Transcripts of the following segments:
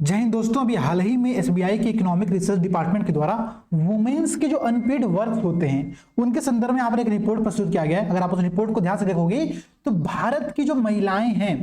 जय हिंद दोस्तों। अभी हाल ही में एसबीआई के इकोनॉमिक रिसर्च डिपार्टमेंट के द्वारा वुमेन्स के जो अनपेड वर्क होते हैं उनके संदर्भ में यहाँ पर एक रिपोर्ट प्रस्तुत किया गया है। अगर आप उस रिपोर्ट को ध्यान से देखोगे तो भारत की जो महिलाएं हैं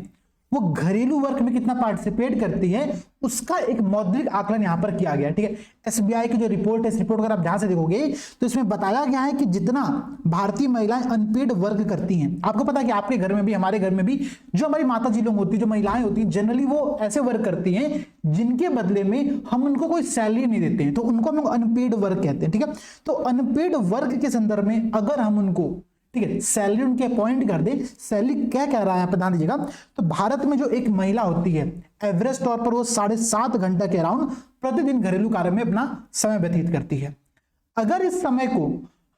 वो घरेलू वर्क में कितना पार्टिसिपेट करती है उसका एक मौद्रिक आकलन यहां पर किया गया है। ठीक है, एसबीआई की जो रिपोर्ट है, इस रिपोर्ट को अगर आप ध्यान से देखोगे तो इसमें बताया गया है कि जितना भारतीय महिलाएं अनपेड वर्क करती हैं, आपको पता है कि आपके घर में भी हमारे घर में भी जो हमारी माता जी लोग होती है, जो महिलाएं होती हैं, जनरली वो ऐसे वर्क करती हैं जिनके बदले में हम उनको कोई सैलरी नहीं देते हैं, तो उनको हम अनपेड वर्क कहते हैं। ठीक है, तो अनपेड वर्क के संदर्भ में अगर हम उनको, ठीक है, सैलरी उनके अपॉइंट कर दे, सैलरी क्या कह रहा है यहां पर ध्यान दीजिएगा। तो भारत में जो एक महिला होती है एवरेज तौर पर वो 7.5 घंटा के अराउंड प्रतिदिन घरेलू कार्य में अपना समय व्यतीत करती है। अगर इस समय को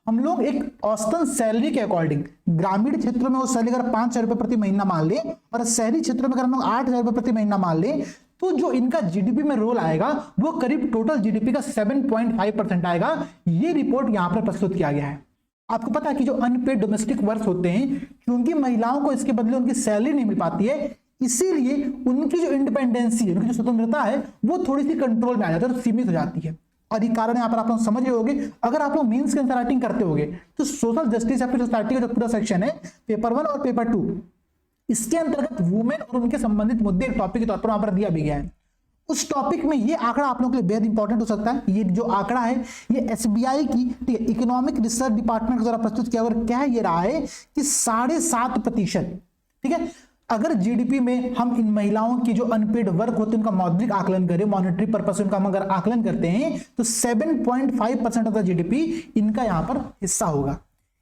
हम लोग एक औसतन सैलरी के अकॉर्डिंग ग्रामीण क्षेत्रों में वो सैलरी अगर 5,000 रुपए प्रति महीना मान ले और शहरी क्षेत्रों में अगर हम लोग 8,000 रुपए प्रति महीना मान ले, तो जो इनका जीडीपी में रोल आएगा वो करीब टोटल जीडीपी का 7.5% आएगा। ये रिपोर्ट यहां पर प्रस्तुत किया गया है। आपको पता है कि जो अनपेड डोमेस्टिक वर्क होते हैं, क्योंकि महिलाओं को इसके बदले उनकी सैलरी नहीं मिल पाती है, इसीलिए उनकी जो इंडिपेंडेंसी है, उनकी जो स्वतंत्रता है, वो थोड़ी सी कंट्रोल में आ जाती है, तो सीमित हो जाती है। और ये कारण यहाँ पर आप लोग समझ रहे होंगे। अगर आप लोग मीन्स की राइटिंग करते होंगे तो सोशल जस्टिस या फिर सोसाइटी का जो पूरा सेक्शन है पेपर 1 और पेपर 2, इसके अंतर्गत वुमेन और उनके संबंधित मुद्दे एक टॉपिक के तौर पर वहां पर दिया भी गया है। उस टॉपिक में ये आंकड़ा आप लोगों के लिए बेहद इंपॉर्टेंट हो सकता है। ये जो आंकड़ा है ये एसबीआई की, ठीक है, इकोनॉमिक रिसर्च डिपार्टमेंट के द्वारा प्रस्तुत किया और क्या ये रहा है कि 7.5%, ठीक है, अगर जीडीपी में हम इन महिलाओं की जो अनपेड वर्क होते हैं उनका मौद्रिक आकलन करें, मॉनेटरी पर्पस से उनका हम अगर आकलन करते हैं तो 7.5% ऑफ द जीडीपी इनका यहां पर हिस्सा होगा।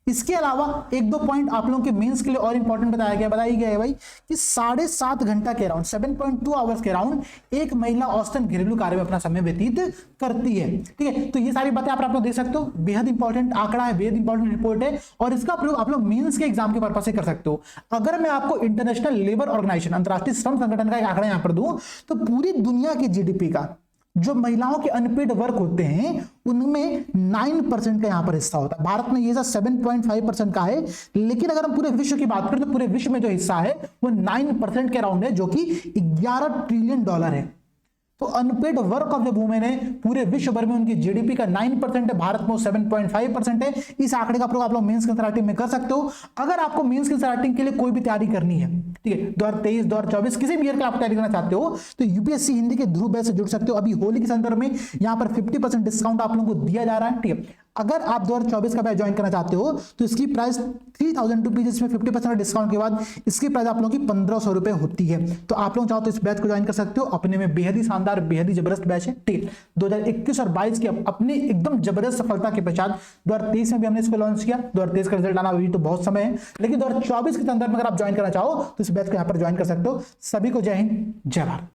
इसके अलावा एक दो पॉइंट आप लोगों के मेंस के लिए और इंपॉर्टेंट बताया गया है भाई कि 7.5 घंटा के अराउंड 7.2 आवर्स के अराउंड एक महिला औसतन घरेलू कार्य में अपना समय व्यतीत करती है। ठीक है, तो ये सारी बातें आप लोग देख सकते हो, बेहद इंपॉर्टेंट आंकड़ा है, बेहद इंपॉर्टेंट रिपोर्ट है और इसका प्रयोग आप लोग मेंस के एग्जाम के पर्पस से कर सकते हो। अगर मैं आपको इंटरनेशनल लेबर ऑर्गेनाइजेशन, अंतरराष्ट्रीय श्रम संगठन का एक आंकड़ा यहां पर दूं तो पूरी दुनिया की जीडीपी का जो महिलाओं के अनपेड वर्क होते हैं उनमें 9% का यहां पर हिस्सा होता है। भारत में ये 7.5% का है, लेकिन अगर हम पूरे विश्व की बात करें तो पूरे विश्व में जो हिस्सा है वो 9% के अराउंड है, जो कि 11 ट्रिलियन डॉलर है। तो unpaid work of the women है पूरे विश्व भर में उनकी जीडीपी का 9% है, भारत में वो 7.5% है। इस आंकड़े का प्रयोग आप लोग मेंस की राइटिंग में कर सकते हो। अगर आपको मेंस की राइटिंग के लिए कोई भी तैयारी करनी है, ठीक है, 2023 2024 किसी भी ईयर के आप तैयारी करना चाहते हो तो यूपीएससी हिंदी के ध्रुव बैच से जुड़ सकते हो। अभी होली के संदर्भ में यहां पर 50% डिस्काउंट आप लोगों को दिया जा रहा है। ठीक है, अगर आप 2024 का बैच ज्वाइन करना चाहते हो तो इसकी प्राइस 3,000 रुपीज, इसमें 50% डिस्काउंट के बाद इसकी प्राइस आप लोगों की 1,500 रुपए होती है। तो आप लोग चाहो तो इस बैच को ज्वाइन कर सकते हो, अपने में बेहद ही शानदार, बेहद ही जबरदस्त बैच है। ठीक है, 2021 और 22 की अपनी एकदम जबरदस्त सफलता के पश्चात 2023 में भी हमने इसको लॉन्च किया। 2023 का रिजल्ट आना अभी तो बहुत समय है, लेकिन 2024 के संदर्भ में अगर आप ज्वाइन करना चाहो तो इस बैच को यहां पर ज्वाइन कर सकते हो। सभी को जय हिंद, जय भारत।